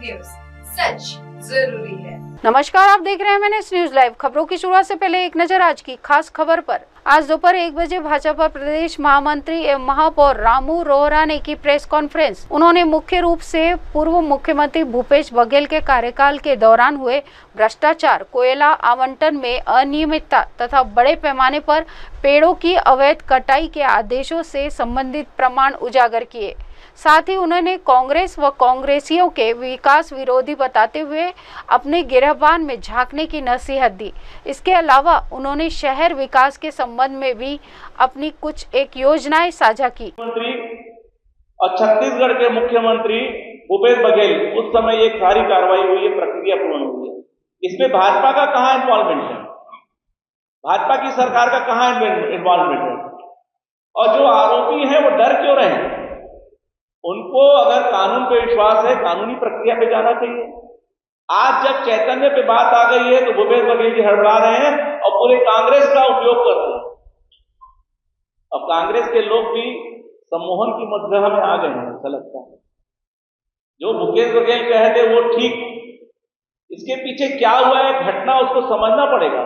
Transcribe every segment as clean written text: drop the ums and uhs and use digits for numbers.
News, सच जरूरी है। नमस्कार, आप देख रहे हैं मैंने न्यूज लाइव। खबरों की शुरुआत से पहले एक नजर आज की खास खबर पर। आज दोपहर 1 बजे भाजपा प्रदेश महामंत्री एवं महापौर रामू रोहरा ने की प्रेस कॉन्फ्रेंस। उन्होंने मुख्य रूप से पूर्व मुख्यमंत्री भूपेश बघेल के कार्यकाल के दौरान हुए भ्रष्टाचार, कोयला आवंटन में अनियमितता तथा बड़े पैमाने पर पेड़ों की अवैध कटाई के आदेशों से संबंधित प्रमाण उजागर किए। साथ ही उन्होंने कांग्रेस व कांग्रेसियों के विकास विरोधी बताते हुए अपने गिरहबान में झांकने की नसीहत दी। इसके अलावा उन्होंने शहर विकास के संबंध में भी अपनी कुछ एक योजनाएं साझा की। और छत्तीसगढ़ के मुख्यमंत्री भूपेश बघेल उस समय एक सारी कार्रवाई हुई है, प्रक्रिया पूर्ण हुई है। इसमें भाजपा का कहां इन्वॉल्वमेंट है? भाजपा की सरकार का कहां इन्वॉल्वमेंट है? और जो आरोपी हैं वो डर क्यों रहे हैं? उनको अगर कानून पे विश्वास है, कानूनी प्रक्रिया पे जाना चाहिए। आज जब चैतन्य पे बात आ गई है तो भूपेश बघेल जी हड़बड़ा रहे हैं और पूरे कांग्रेस का उपयोग कर रहे हैं। अब कांग्रेस के लोग भी सम्मोहन की मदगह में आ गए हैं, ऐसा लगता है। जो भूपेश बघेल कहे थे वो ठीक, इसके पीछे क्या हुआ है घटना, उसको समझना पड़ेगा।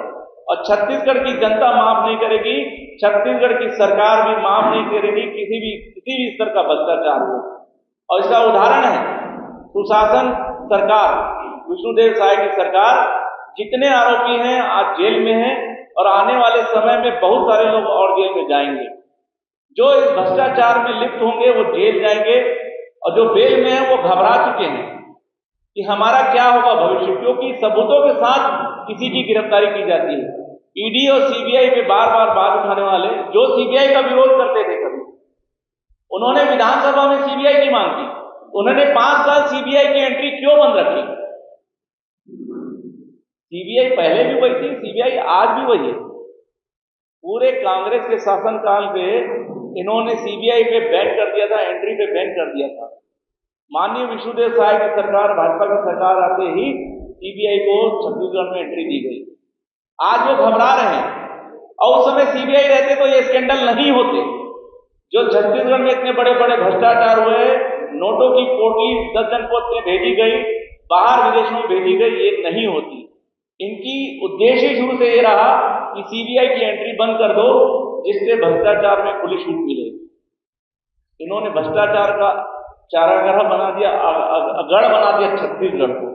और छत्तीसगढ़ की जनता माफ नहीं करेगी, छत्तीसगढ़ की सरकार भी माफ नहीं करेगी किसी भी स्तर का भ्रष्टाचार हो। और इसका उदाहरण है सुशासन सरकार, विष्णुदेव साय की सरकार। जितने आरोपी हैं आज जेल में हैं और आने वाले समय में बहुत सारे लोग और जेल में जाएंगे। जो इस भ्रष्टाचार में लिप्त होंगे वो जेल जाएंगे और जो बेल में है वो घबरा चुके हैं कि हमारा क्या होगा भविष्य, क्योंकि सबूतों के साथ किसी की गिरफ्तारी की जाती है। ईडी और सीबीआई पे बार बार बात उठाने वाले जो सीबीआई का विरोध करते थे, कभी उन्होंने विधानसभा में सीबीआई की मांग की। उन्होंने 5 साल सीबीआई की एंट्री क्यों बंद रखी? सीबीआई पहले भी वही थी, सीबीआई आज भी वही है। पूरे कांग्रेस के शासनकाल पे इन्होंने सीबीआई पे बैन कर दिया था, एंट्री पे बैन कर दिया था। माननीय विष्णुदेव साय की सरकार, भाजपा की सरकार आते ही सीबीआई को छत्तीसगढ़ में एंट्री दी गई। आज वो घबरा रहे हैं और उस समय सीबीआई रहते तो ये स्कैंडल नहीं होते। जो छत्तीसगढ़ में इतने बड़े बड़े भ्रष्टाचार हुए, नोटों की पोटली 10 जनपद में भेजी गई, बाहर विदेशों में भेजी गई, ये नहीं होती। इनकी उद्देश्य शुरू से ये रहा कि सीबीआई की एंट्री बंद कर दो, जिससे भ्रष्टाचार में खुली छूट मिले। इन्होंने भ्रष्टाचार का चारागाह बना दिया, अगड़ बना दिया छत्तीसगढ़ को।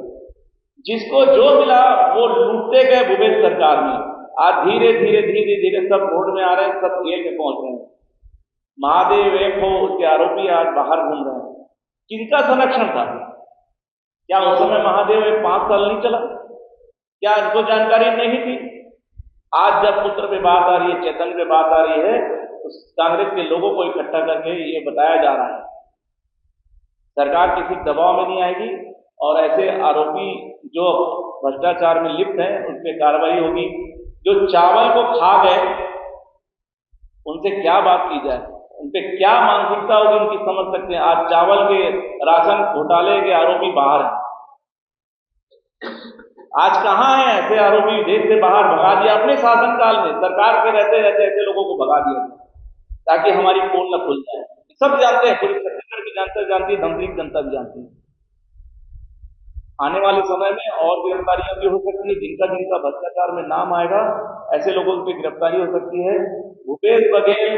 जिसको जो मिला वो लूटते गए भूपेश सरकार में। आज धीरे धीरे सब रोड में आ रहे हैं, सब जेल में पहुंच रहे हैं। महादेव एक हो उसके आरोपी आज बाहर घूम रहे हैं। किनका संरक्षण था? क्या उस समय महादेव एक 5 साल नहीं चला? क्या इनको जानकारी नहीं थी? आज जब पुत्र पे बात आ रही है, चैतन्य पे बात आ रही है, तो कांग्रेस के लोगों को इकट्ठा करके ये बताया जा रहा है सरकार किसी दबाव में नहीं आएगी और ऐसे आरोपी जो भ्रष्टाचार में लिप्त हैं उन पर कार्रवाई होगी। जो चावल को खा गए उनसे क्या बात की जाए, उन पर क्या मानसिकता होगी उनकी, समझ सकते हैं। आज चावल के राशन घोटाले के आरोपी बाहर हैं। आज कहां है ऐसे आरोपी? देश से बाहर भगा दिया अपने शासनकाल में। सरकार के रहते रहते ऐसे लोगों को भगा दिया ताकि हमारी पोल न खुल जाए। सब जानते हैं, पूरी छत्तीसगढ़ की जनता जानती है, धमतरी की जनता भी जानती है। आने वाले समय में और गिरफ्तारियां भी हो सकती है। जिनका भ्रष्टाचार में नाम आएगा ऐसे लोगों पर गिरफ्तारी हो सकती है। भूपेश बघेल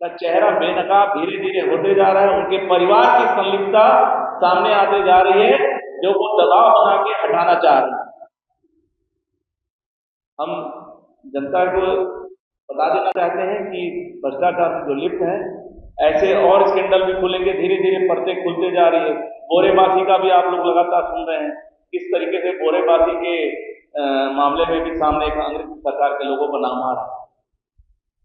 का चेहरा बेनकाब धीरे धीरे होते जा रहा है। उनके परिवार की संलिप्तता सामने आते जा रही है, जो वो दबाव बना के हटाना चाह रहे हैं। हम जनता को बता देना चाहते हैं कि भ्रष्टाचार में जो लिप्त हैं ऐसे और स्कैंडल भी खुलेंगे। धीरे धीरे परतें खुलते जा रही है। बोरेबासी का भी आप लोग लगातार सुन रहे हैं, किस तरीके से बोरेबासी के मामले में भी सामने कांग्रेस सरकार के लोगों का नाम आ रहा है।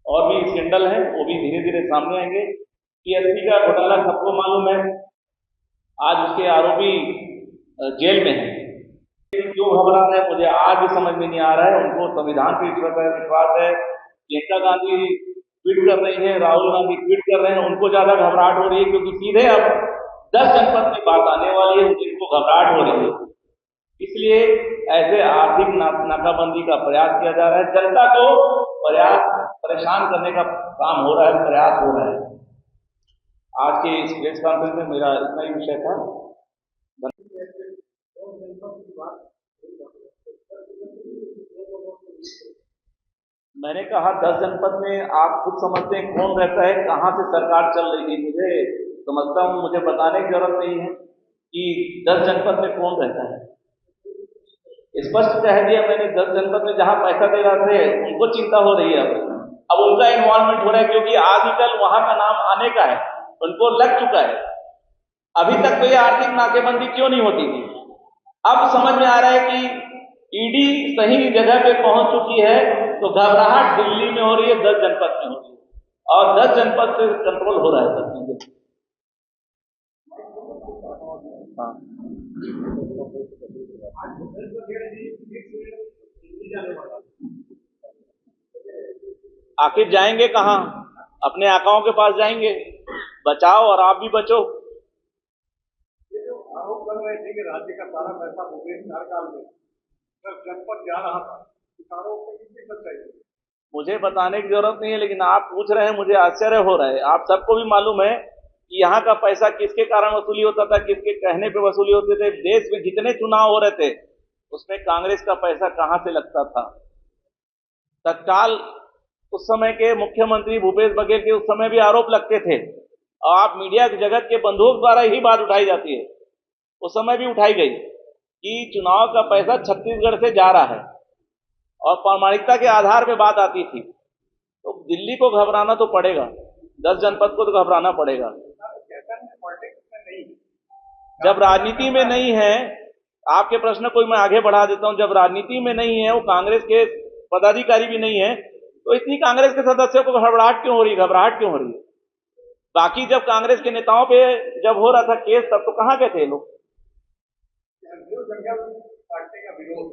और भी स्कैंडल है, वो भी धीरे धीरे सामने आएंगे। पीएससी का घोटाला सबको मालूम है, आज उसके आरोपी जेल में है। क्यों घबरा रहे हैं मुझे आज भी समझ में नहीं आ रहा है। उनको संविधान पर विश्वास है। प्रियंका गांधी ट्वीट कर रही है, राहुल गांधी ट्वीट कर रहे हैं, उनको ज्यादा घबराहट हो रही है क्योंकि सीधे अब 10 जनपद की बात आने वाली है, जिनको घबराहट हो रही है। इसलिए ऐसे आर्थिक नाकाबंदी का प्रयास किया जा रहा है। जनता को परेशान करने का काम हो रहा है, प्रयास हो रहा है। आज के इस प्रेस कॉन्फ्रेंस में मेरा इतना ही विषय था। मैंने कहा 10 जनपद में आप खुद समझते हैं कौन रहता है, कहाँ से सरकार चल रही है। मुझे समझता हूँ, मुझे बताने की जरूरत नहीं है कि 10 जनपद में कौन रहता है। स्पष्ट कह दिया मैंने, 10 जनपद में जहाँ पैसा दे रहे थे उनको चिंता हो रही है। अब उनका इन्वॉल्वमेंट हो रहा है, क्योंकि आजकल वहां का नाम आने का है, उनको लग चुका है। अभी तक तो ये आर्थिक नाकेबंदी क्यों नहीं होती थी, अब समझ में आ रहा है कि ईडी सही जगह पे पहुंच चुकी है, तो घबराहट दिल्ली में हो रही है, 10 जनपद में हो रही है, और 10 जनपद से कंट्रोल हो रहा है सब चीजें। आखिर जाएंगे कहाँ, अपने आकाओं के पास जाएंगे। बचाओ और आप भी बचो। आरोप कर रहे थे कि राज्य का सारा पैसा भूपेश कार्यकाल में जनपद जा रहा था, इस आरोप पर कितनी सच्चाई है? मुझे बताने की जरूरत नहीं है, लेकिन आप पूछ रहे हैं, मुझे आश्चर्य हो रहा है। आप सबको भी मालूम है कि यहाँ का पैसा किसके कारण वसूली होता था, किसके कहने पे वसूली होते थे। देश में जितने चुनाव हो रहे थे उसमें कांग्रेस का पैसा कहां से लगता था। तत्काल उस समय के मुख्यमंत्री भूपेश बघेल के उस समय भी आरोप लगते थे, और आप मीडिया की जगत के बंधुओं द्वारा ही बात उठाई जाती है, उस समय भी उठाई गई कि चुनाव का पैसा छत्तीसगढ़ से जा रहा है, और प्रामाणिकता के आधार पे बात आती थी। तो दिल्ली को घबराना तो पड़ेगा, 10 जनपद को तो घबराना पड़ेगा। जब राजनीति में नहीं है, आपके प्रश्न को मैं आगे बढ़ा देता हूं, जब राजनीति में नहीं है, वो कांग्रेस के पदाधिकारी भी नहीं है, तो इतनी कांग्रेस के सदस्यों को घबराहट क्यों हो रही है? बाकी जब कांग्रेस के नेताओं पे जब हो रहा था केस, तब तो कहां गए थे लोग? काटने का विरोध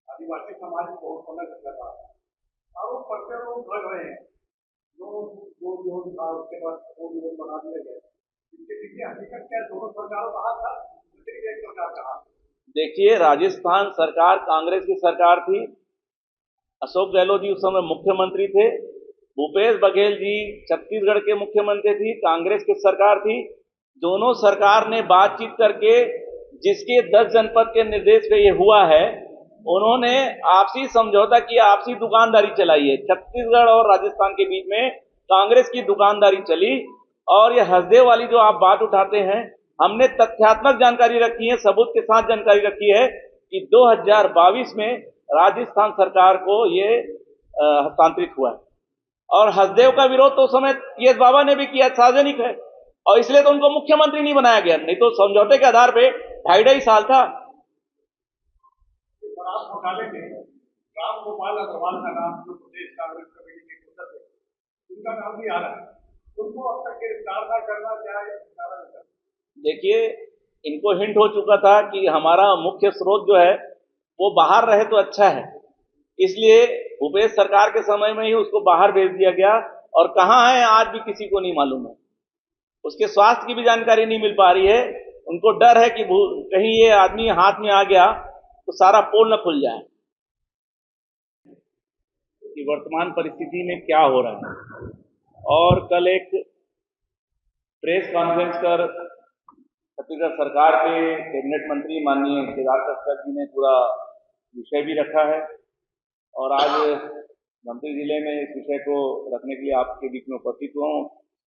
आदिवासी समाज को बहुत समय तक लगा, आरोप प्रत्यारोप लग रहे हैं। जो था उसके बाद वो विरोध बना दिया गया, इसके पीछे हकीकत क्या है? दोनों सरकारों का हाथ था, एक सरकार का हाथ। देखिए, राजस्थान सरकार कांग्रेस की सरकार थी, अशोक गहलोत जी उस समय मुख्यमंत्री थे, भूपेश बघेल जी छत्तीसगढ़ के मुख्यमंत्री थी, कांग्रेस की सरकार थी। दोनों सरकार ने बातचीत करके, जिसके 10 जनपद के निर्देश पे ये हुआ है, उन्होंने आपसी समझौता किया, आपसी दुकानदारी चलाई है। छत्तीसगढ़ और राजस्थान के बीच में कांग्रेस की दुकानदारी चली। और ये हसदेव वाली जो आप बात उठाते हैं, हमने तथ्यात्मक जानकारी रखी है, सबूत के साथ जानकारी रखी है कि 2022 में राजस्थान सरकार को ये हस्तांतरित हुआ है। और हसदेव का विरोध तो उस समय टी एस बाबा ने भी किया, सार्वजनिक है, और इसलिए तो उनको मुख्यमंत्री नहीं बनाया गया, नहीं तो समझौते के आधार पे 2.5 साल था। घोटाले में राम गोपाल अग्रवाल का नाम, जो प्रदेश कांग्रेस कमेटी के सदस्य है, उनका नाम भी आ रहा है, उनको अब तक गिरफ्तार न करना चाहिए। देखिए, इनको हिंट हो चुका था कि हमारा मुख्य स्रोत जो है वो बाहर रहे तो अच्छा है, इसलिए भूपेश सरकार के समय में ही उसको बाहर भेज दिया गया, और कहाँ है आज भी किसी को नहीं मालूम है। उसके स्वास्थ्य की भी जानकारी नहीं मिल पा रही है। उनको डर है कि कहीं ये आदमी हाथ में आ गया तो सारा पोल न खुल जाए। कि वर्तमान परिस्थिति में क्या हो रहा है, और कल एक प्रेस कॉन्फ्रेंस कर छत्तीसगढ़ सरकार के कैबिनेट मंत्री माननीय केदार कश्यप जी ने पूरा विषय भी रखा है, और आज धमतरी जिले में इस विषय को रखने के लिए आपके बीच में उपस्थित हुआ हूँ।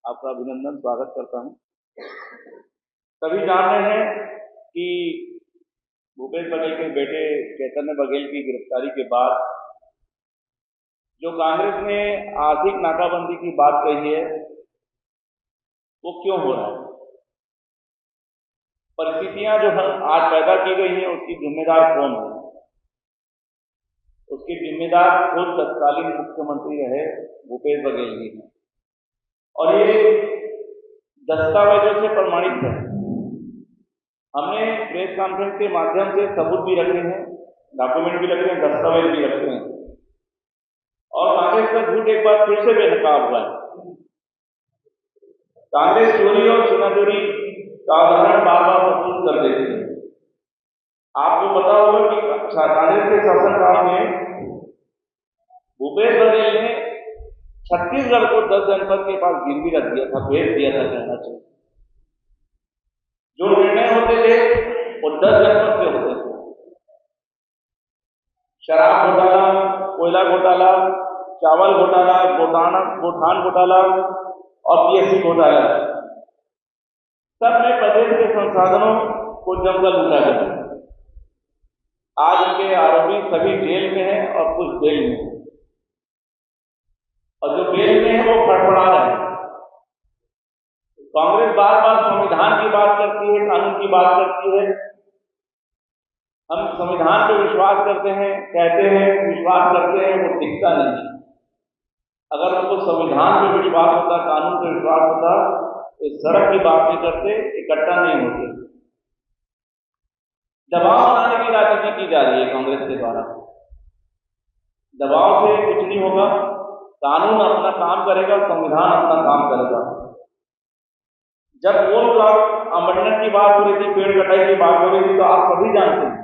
आपका अभिनंदन, स्वागत करता हूँ। सभी जान रहे हैं कि भूपेश बघेल के बेटे चैतन्य बघेल की गिरफ्तारी के बाद जो कांग्रेस ने आर्थिक नाकाबंदी की बात कही है, वो क्यों हो रहा है? परिस्थितियां जो आज पैदा की गई हैं, उसकी जिम्मेदार कौन है? उसके जिम्मेदार खुद तत्कालीन मुख्यमंत्री रहे भूपेश बघेल जी हैं, और ये दस्तावेजों से प्रमाणित है। हमने प्रेस कॉन्फ्रेंस के माध्यम से सबूत भी रखे हैं, डॉक्यूमेंट भी रखे हैं, दस्तावेज भी रखे हैं, और कांग्रेस का झूठ एक बार फिर से बेनकाब हुआ है। कांग्रेस चोरी और चुनाचोरी का उदाहरण बार बार प्रस्तुत कर देती है। आपको पता होगा कि कांग्रेस के शासनकाल में भूपेश बघेल ने छत्तीसगढ़ को 10 जनपद के पास गिरवी रख दिया था, भेज दिया था, कहना चाहिए। जो निर्णय होते थे वो 10 जनपद से होते थे। शराब घोटाला, कोयला घोटाला, चावल घोटाला, गोठान घोटाला और पीएससी घोटाला, सब में प्रदेश के संसाधनों को जमकर लूटा गया। आज उनके आरोपी सभी जेल में हैं और कुछ बेल में हैं, और जो बेल में है वो फड़फड़ा रहे हैं। कांग्रेस बार बार संविधान की बात करती है, कानून की बात करती है। हम संविधान पे विश्वास करते हैं, कहते हैं, विश्वास करते हैं, वो दिखता नहीं। अगर उनको संविधान पे विश्वास होता, कानून पे विश्वास होता, तो इस सड़क की बात नहीं करते, इकट्ठा नहीं होते। दबाव बनाने की राजनीति की जा रही है कांग्रेस के द्वारा। दबाव से कुछ नहीं होगा, कानून अपना काम करेगा, संविधान अपना काम करेगा। जब कोल ब्लॉक आवंटन की बात हो रही थी, पेड़ कटाई की बात हो रही थी, तो आप सभी जानते हैं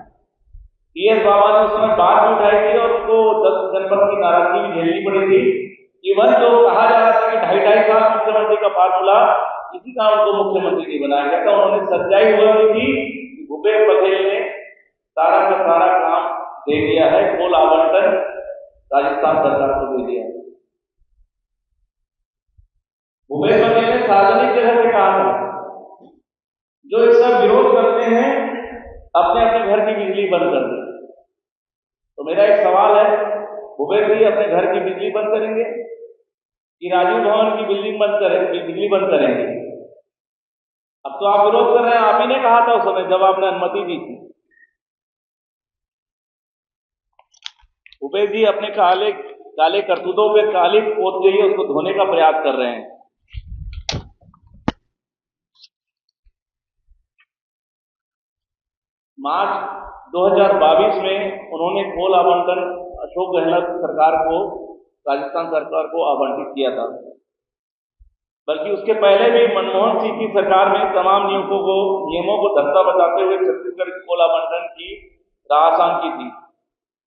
टीएस बाबा ने उस समय बात भी उठाई थी और उनको 10 जनपद की नाराजगी भी झेलनी पड़ी थी। इवन जो कहा जा रहा था कि 2.5 साल मुख्यमंत्री का फार्मूला, इसी का उनको मुख्यमंत्री नहीं बनाया गया था। उन्होंने सच्चाई हुआ थी कि भूपेश बघेल ने सारा का सारा काम दे दिया है, कोल आवंटन राजस्थान सरकार को दे दिया है। भूपेश बघेल ने सार्वजनिक जगह से कहा था, जो इसका विरोध करते हैं अपने अपने घर की बिजली बंद कर दें। तो मेरा एक सवाल है, भूपेश जी अपने घर की बिजली बंद करेंगे कि राजीव भवन की बिजली बंद करेंगे? अब तो आप विरोध कर रहे हैं, आप ही ने कहा था उस समय जब आपने अनुमति दी थी। भूपेश जी अपने काले करतूतों पे काली पोत गई है, उसको धोने का प्रयास कर रहे हैं। मार्च 2022 में उन्होंने कोल आवंटन अशोक गहलोत सरकार को, राजस्थान सरकार को आवंटित किया था। बल्कि उसके पहले भी मनमोहन सिंह की सरकार में तमाम नियमों को धक्का बताते हुए छत्तीसगढ़ की कोल आवंटन की राह आसान की थी।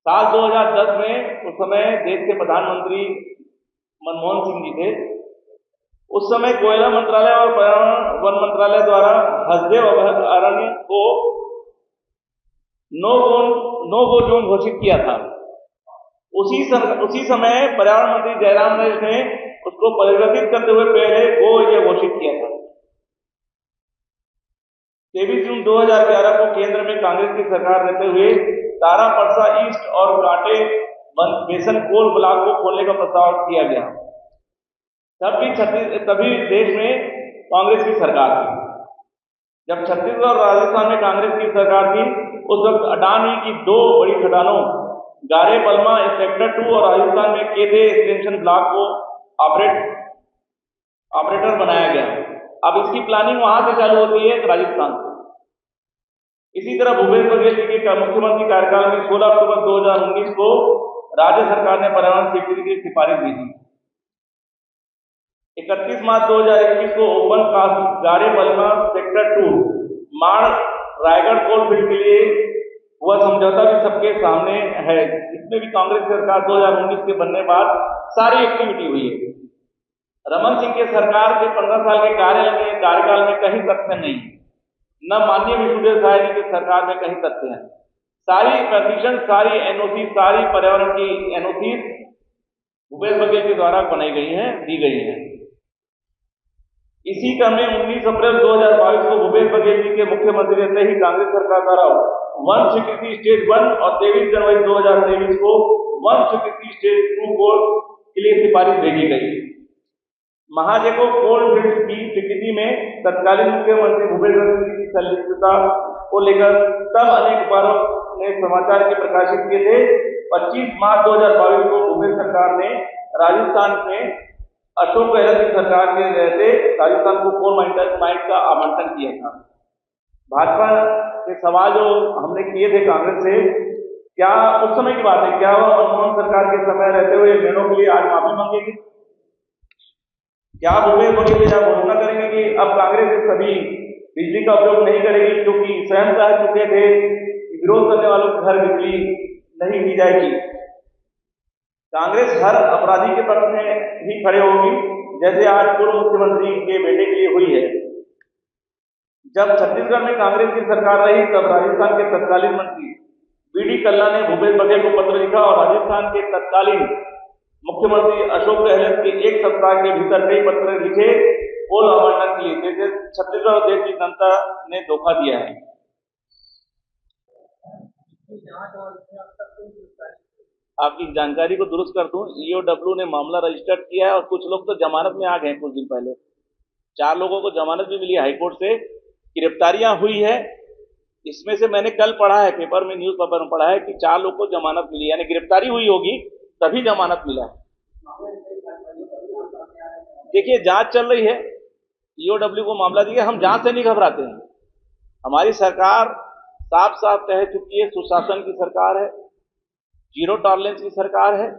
साल 2010 में उस समय देश के प्रधानमंत्री मनमोहन सिंह जी थे। उस समय कोयला मंत्रालय और पर्यावरण वन मंत्रालय द्वारा हसदेव अभयारण्य को नो गो जोन घोषित किया था। उसी समय पर्यावरण मंत्री जयराम रमेश ने उसको परिवर्तित करते हुए पहले गो एरिया घोषित किया था। 23 जून 2011 को केंद्र में कांग्रेस की सरकार रहते हुए तारा परसा ईस्ट और कांटे बेसन कोल ब्लॉक को खोलने का प्रस्ताव किया गया। तभी देश में कांग्रेस की सरकार थी। जब छत्तीसगढ़ और राजस्थान में कांग्रेस की सरकार थी, उस वक्त अडानी की 2 बड़ी खदानों गारे बल्मा सेक्टर 2 और राजस्थान में केदे एक्सटेंशन ब्लॉक को ऑपरेटर बनाया गया। अब इसकी प्लानिंग वहां से चालू होती है, राजस्थान से। इसी तरह भूपेश बघेल जी के मुख्यमंत्री कार्यकाल में 16 अक्टूबर 2019 को राज्य सरकार ने पर्यावरण स्वीकृति की सिफारिश दी थी। 31 मार्च 2021 को ओपन कास्ट गारे बल्मा सेक्टर 2 माड़ रायगढ़ कोलफील्ड के लिए हुआ समझौता भी सबके सामने है। इसमें भी कांग्रेस सरकार 2019 के बनने बाद सारी एक्टिविटी हुई है। रमन सिंह के सरकार के 15 साल के कार्यकाल में कहीं तथ्य नहीं, न माननीय विष्णुदेव साय जी के सरकार में कहीं तथ्य हैं। सारी परमिशन, सारी एनओसी, सारी पर्यावरण की एनओसी भूपेश बघेल के द्वारा बनाई गई हैं, दी गई हैं। इसी क्रम में 19 अप्रैल 2022 को भूपेश बघेल जी के मुख्यमंत्री रहते ही कांग्रेस सरकार द्वारा वन स्वीकृति स्टेज 1 और 23 जनवरी 2023 को वन स्वीकृति स्टेज 2 के लिए सिफारिश भेजी गई। महाजेको कोलफील्ड की स्वीकृति में तत्कालीन मुख्यमंत्री भूपेश बघेल की संलिप्तता को लेकर तब अनेक अखबारों ने समाचार के प्रकाशित किए थे। 25 मार्च 2022 को भूपेश सरकार ने राजस्थान में अशोक गहलोत की सरकार के रहते राजस्थान को कोल माइट का आवंटन किया था। भाजपा के सवाल जो हमने किए थे कांग्रेस से, क्या उस समय की बात है, क्या वह मनमोहन सरकार के समय रहते हुए निर्णयों के लिए आज माफी मांगेगी? क्या भूपेश बघेल यह घोषणा करेंगे कि अब कांग्रेस इस सभी बिजली का उपयोग नहीं करेगी, क्योंकि स्वयं कह चुके थे कि विरोध करने वालों के घर बिजली नहीं दी जाएगी? कांग्रेस हर अपराधी के पक्ष में ही खड़े होगी, जैसे आज पूर्व मुख्यमंत्री के बेटे के लिए हुई है। जब छत्तीसगढ़ में कांग्रेस की सरकार रही, तब राजस्थान के तत्कालीन मंत्री बीडी कल्ला ने भूपेश बघेल को पत्र लिखा और राजस्थान के तत्कालीन मुख्यमंत्री अशोक गहलोत के एक सप्ताह के भीतर कई पत्र लिखे कोल आवंटन के लिए, जैसे छत्तीसगढ़ और देश की जनता ने धोखा दिया है। आपकी जानकारी को दुरुस्त कर दूं, ईओडब्ल्यू ने मामला रजिस्टर्ड किया है और कुछ लोग तो जमानत में आ गए कुछ दिन पहले। 4 लोगों को जमानत भी मिली हाईकोर्ट से, गिरफ्तारियां हुई है। इसमें से मैंने कल पढ़ा है पेपर में, न्यूज पेपर में पढ़ा है कि 4 लोग को जमानत मिली, यानी गिरफ्तारी हुई होगी तभी जमानत मिला है। देखिए जांच चल रही है, ईओडब्ल्यू को मामला दिया, हम जांच से नहीं घबराते हैं। हमारी सरकार साफ साफ कह चुकी है, सुशासन की सरकार है, जीरो टॉलरेंस की सरकार है।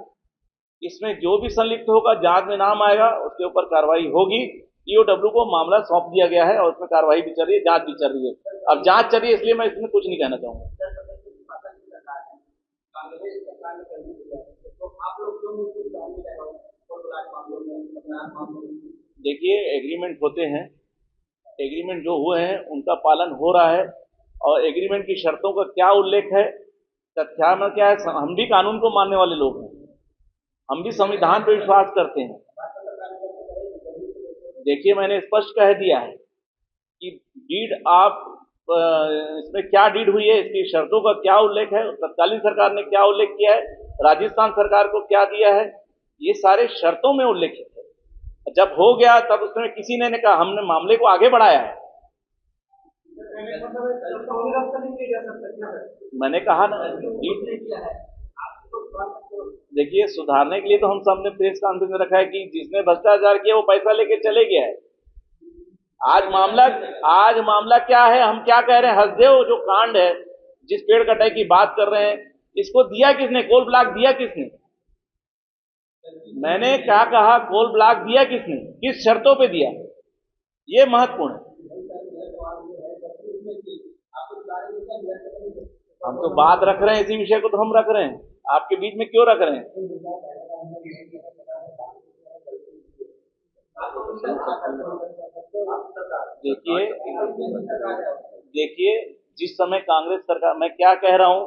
इसमें जो भी संलिप्त होगा जांच में नाम आएगा, उसके ऊपर कार्रवाई होगी। ईओडब्ल्यू को मामला सौंप दिया गया है और उसमें कार्रवाई भी चल रही है, जांच भी चल रही है। अब जांच चल रही है इसलिए मैं इसमें कुछ नहीं कहना चाहूंगा। देखिए एग्रीमेंट होते हैं, एग्रीमेंट जो हुए हैं उनका पालन हो रहा है और एग्रीमेंट की शर्तों का क्या उल्लेख है, तथ्य में क्या है, हम भी कानून को मानने वाले लोग हैं, हम भी संविधान पर विश्वास करते हैं। देखिए मैंने स्पष्ट कह दिया है कि डीड आप इसमें क्या डीड हुई है, इसकी शर्तों का क्या उल्लेख है, तत्कालीन सरकार ने क्या उल्लेख किया है, राजस्थान सरकार को क्या दिया है, ये सारे शर्तों में उल्लेखित है। जब हो गया तब उसमें किसी ने कहा, हमने मामले को आगे बढ़ाया है। मैंने कहा ना, देखिए सुधारने के लिए तो हम सबने प्रेस कॉन्फ्रेंस में रखा है कि जिसने भ्रष्टाचार किया वो पैसा लेके चले गया है। आज मामला क्या है, हम क्या कह रहे हैं, हसदेव जो कांड है, जिस पेड़ कटाई की बात कर रहे हैं, इसको दिया किसने, कोल ब्लॉक दिया किसने? मैंने क्या कहा, कोल ब्लॉक दिया किसने, किस शर्तों पे दिया, ये महत्वपूर्ण है। हम तो बात रख रहे हैं, इसी विषय को तो हम रख रहे हैं, आपके बीच में क्यों रख रहे हैं? देखिए जिस समय कांग्रेस सरकार, मैं क्या कह रहा हूं,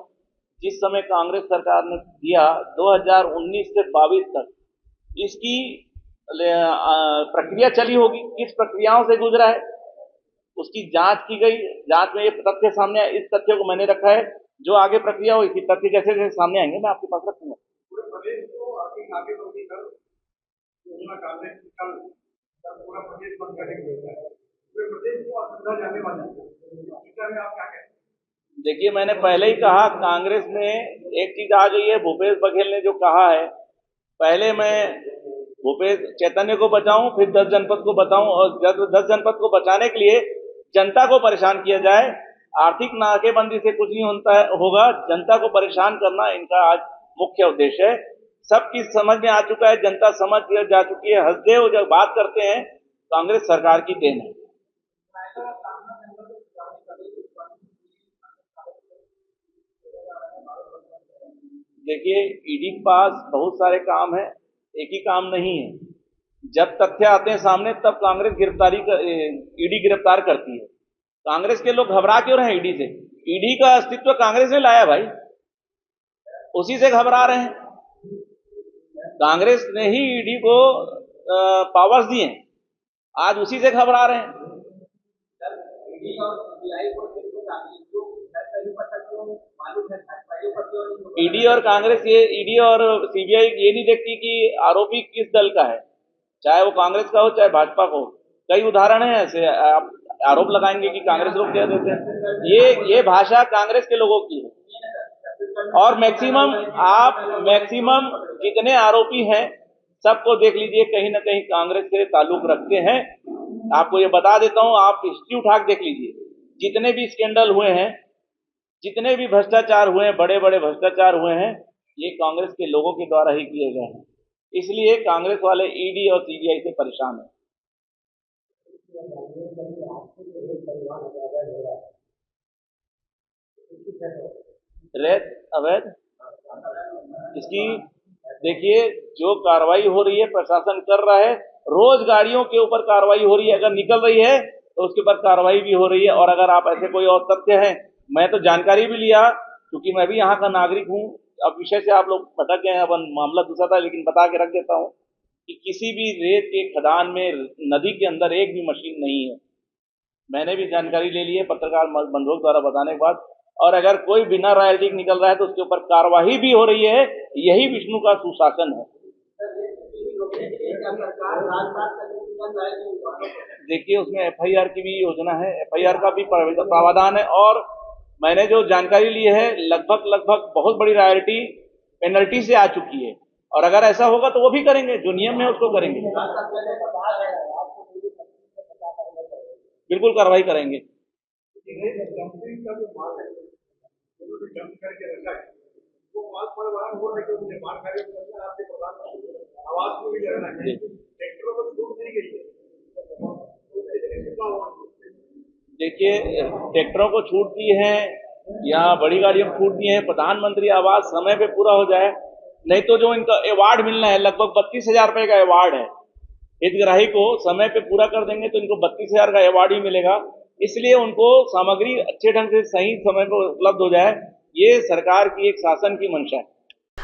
जिस समय कांग्रेस सरकार ने दिया 2019 से 22 तक इसकी प्रक्रिया चली होगी, किस प्रक्रियाओं से गुजरा है उसकी जांच की गई। जांच में ये तथ्य सामने आए, इस तथ्य को मैंने रखा है, जो आगे प्रक्रिया होगी तथ्य जैसे जैसे सामने आएंगे मैं आपके पास रखूंगा। देखिए मैंने पहले ही कहा, कांग्रेस में एक चीज आ गई है, भूपेश बघेल ने जो कहा है, पहले मैं भूपेश चैतन्य को बचाऊं, फिर 10 जनपद को बताऊं, और 10 जनपद को बचाने के लिए जनता को परेशान किया जाए। आर्थिक नाकेबंदी से कुछ नहीं होगा, जनता को परेशान करना इनका आज मुख्य उद्देश्य है। सबकी समझ में आ चुका है, जनता समझ जा चुकी है। हसदेव जब बात करते हैं, कांग्रेस सरकार की देन है। देखिए ईडी के पास बहुत सारे काम है, एक ही काम नहीं है। जब तथ्य आते हैं सामने तब कांग्रेस ईडी गिरफ्तार करती है। कांग्रेस के लोग घबरा क्यों रहे हैं ईडी से? ईडी का अस्तित्व कांग्रेस ने लाया भाई, उसी से घबरा रहे हैं। कांग्रेस ने ही ईडी को पावर्स दिए, आज उसी से घबरा रहे हैं। ईडी और कांग्रेस, ये ईडी और सीबीआई ये नहीं देखती कि आरोपी किस दल का है, चाहे वो कांग्रेस का हो चाहे भाजपा का हो। कई उदाहरण है ऐसे, आप आरोप लगाएंगे कि कांग्रेस लोग क्या देते हैं। ये भाषा कांग्रेस के लोगों की है। और मैक्सिमम जितने आरोपी हैं सबको देख लीजिए, कहीं ना कहीं कांग्रेस से ताल्लुक रखते हैं। आपको ये बता देता हूं, आप हिस्ट्री उठा के देख लीजिए, जितने भी स्कैंडल हुए हैं, जितने भी भ्रष्टाचार हुए हैं, बड़े बड़े भ्रष्टाचार हुए हैं, ये कांग्रेस के लोगों के द्वारा ही किए गए हैं। इसलिए कांग्रेस वाले ईडी और सीबीआई से परेशान हैं। रेत अवैध, इसकी देखिए जो कार्रवाई हो रही है प्रशासन कर रहा है। रोज गाड़ियों के ऊपर कार्रवाई हो रही है, अगर निकल रही है तो उसके ऊपर कार्रवाई भी हो रही है। और अगर आप ऐसे कोई और तथ्य हैं, मैं तो जानकारी भी लिया क्योंकि मैं भी यहाँ का नागरिक हूँ। अब विषय से आप लोग भटक गए हैं, अपन मामला दूसरा था, लेकिन बता के रख देता हूँ कि किसी भी रेत के खदान में नदी के अंदर एक भी मशीन नहीं है। मैंने भी जानकारी ले ली है पत्रकार बंधुओं द्वारा बताने के बाद, और अगर कोई बिना रॉयल्टी निकल रहा है तो उसके ऊपर कार्रवाई भी हो रही है। यही विष्णु का सुशासन है। देखिए, उसमें FIR की भी योजना है, FIR का भी प्रावधान है, और मैंने जो जानकारी ली है लगभग बहुत बड़ी रॉयल्टी पेनल्टी से आ चुकी है, और अगर ऐसा होगा तो वो भी करेंगे, जो नियम है उसको करेंगे, बिल्कुल कार्रवाई करेंगे। देखिए, ट्रैक्टरों को छूट दी है या बड़ी गाड़ियों को छूट दी है। प्रधानमंत्री आवास समय पे पूरा हो जाए, नहीं तो जो इनका अवार्ड मिलना है, लगभग 32,000 रुपए का अवार्ड है, हितग्राही को समय पे पूरा कर देंगे तो इनको 32,000 का अवार्ड ही मिलेगा। इसलिए उनको सामग्री अच्छे ढंग से सही समय पर उपलब्ध हो जाए, ये सरकार की एक शासन की मंशा है।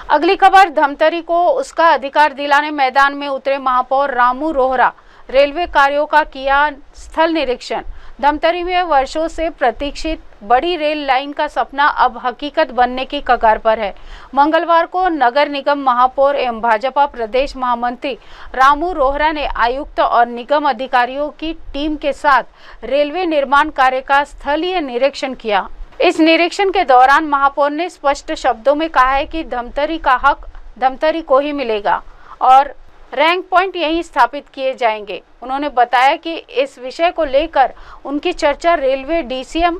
अगली खबर, धमतरी को उसका अधिकार दिलाने मैदान में उतरे महापौर रामू रोहरा। रेलवे कार्यों का किया स्थल निरीक्षण। धमतरी में वर्षों से प्रतीक्षित बड़ी रेल लाइन का सपना अब हकीकत बनने की कगार पर है। मंगलवार को नगर निगम महापौर एवं भाजपा प्रदेश महामंत्री रामू रोहरा ने आयुक्त और निगम अधिकारियों की टीम के साथ रेलवे निर्माण कार्य का स्थलीय निरीक्षण किया। इस निरीक्षण के दौरान महापौर ने स्पष्ट शब्दों में कहा है कि धमतरी का हक धमतरी को ही मिलेगा और रैंक पॉइंट यहीं स्थापित किए जाएंगे। उन्होंने बताया कि इस विषय को लेकर उनकी चर्चा रेलवे DCM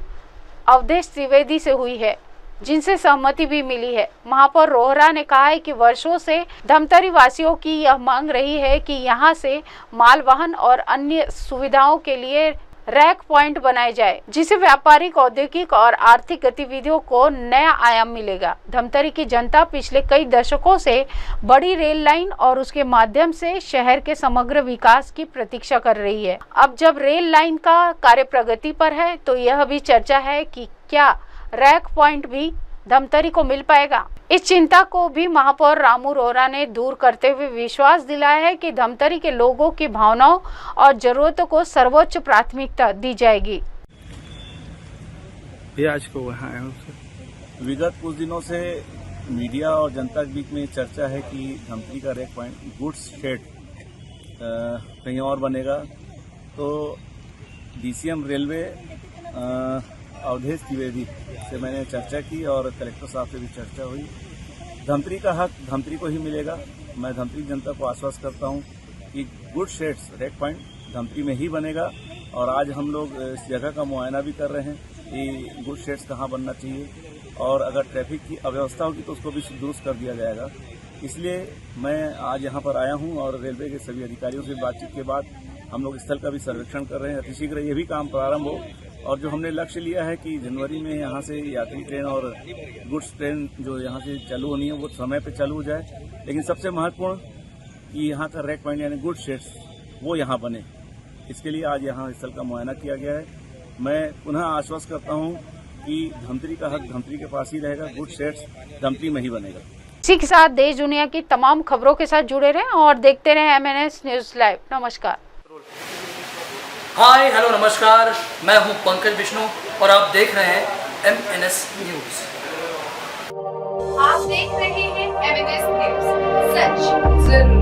अवधेश त्रिवेदी से हुई है, जिनसे सहमति भी मिली है। महापौर रोहरा ने कहा है कि वर्षों से धमतरी वासियों की यह मांग रही है कि यहां से मालवाहन और अन्य सुविधाओं के लिए रैक पॉइंट बनाए जाए, जिससे व्यापारिक, औद्योगिक और आर्थिक गतिविधियों को नया आयाम मिलेगा। धमतरी की जनता पिछले कई दशकों से बड़ी रेल लाइन और उसके माध्यम से शहर के समग्र विकास की प्रतीक्षा कर रही है। अब जब रेल लाइन का कार्य प्रगति पर है तो यह भी चर्चा है कि क्या रैक पॉइंट भी धमतरी को मिल पाएगा। इस चिंता को भी महापौर रामू रोहरा ने दूर करते हुए विश्वास दिलाया है कि धमतरी के लोगों की भावनाओं और जरूरतों को सर्वोच्च प्राथमिकता दी जाएगी। ये आज को वहाँ आया हूँ। विगत कुछ दिनों से मीडिया और जनता के बीच में चर्चा है कि धमतरी का रैक पॉइंट गुड्स शेड कहीं और बनेगा, तो DCM रेलवे अवधेश त्रिवेदी से मैंने चर्चा की और कलेक्टर साहब से भी चर्चा हुई। धमतरी का हक धमतरी को ही मिलेगा। मैं धमतरी जनता को आश्वस्त करता हूं कि good shades rack point Dhamtari में ही बनेगा, और आज हम लोग इस जगह का मुआयना भी कर रहे हैं कि गुड शेड्स कहाँ बनना चाहिए, और अगर ट्रैफिक की अव्यवस्था होगी तो उसको भी दुरुस्त कर दिया जाएगा। इसलिए मैं आज यहाँ पर आया हूँ और रेलवे के सभी अधिकारियों से बातचीत के बाद हम लोग स्थल का भी सर्वेक्षण कर रहे हैं। अतिशीघ्र ये भी काम प्रारंभ हो, और जो हमने लक्ष्य लिया है कि जनवरी में यहाँ से यात्री ट्रेन और गुड्स ट्रेन जो यहाँ से चालू होनी है वो समय पे चालू हो जाए। लेकिन सबसे महत्वपूर्ण कि यहाँ का रैक पॉइंट यानी गुड शेड्स वो यहाँ बने, इसके लिए आज यहाँ स्थल का मुआयना किया गया है। मैं पुनः आश्वस्त करता हूँ कि धमतरी का हक धमतरी के पास ही रहेगा, गुड शेड्स धमतरी में ही बनेगा। इसी के साथ देश दुनिया की तमाम खबरों के साथ जुड़े रहें और देखते रहें MNS न्यूज लाइव। नमस्कार। हाय हेलो नमस्कार, मैं हूं पंकज विष्णु और आप देख रहे हैं MNS न्यूज। आप देख रहे हैं MNS न्यूज, सच जरूर।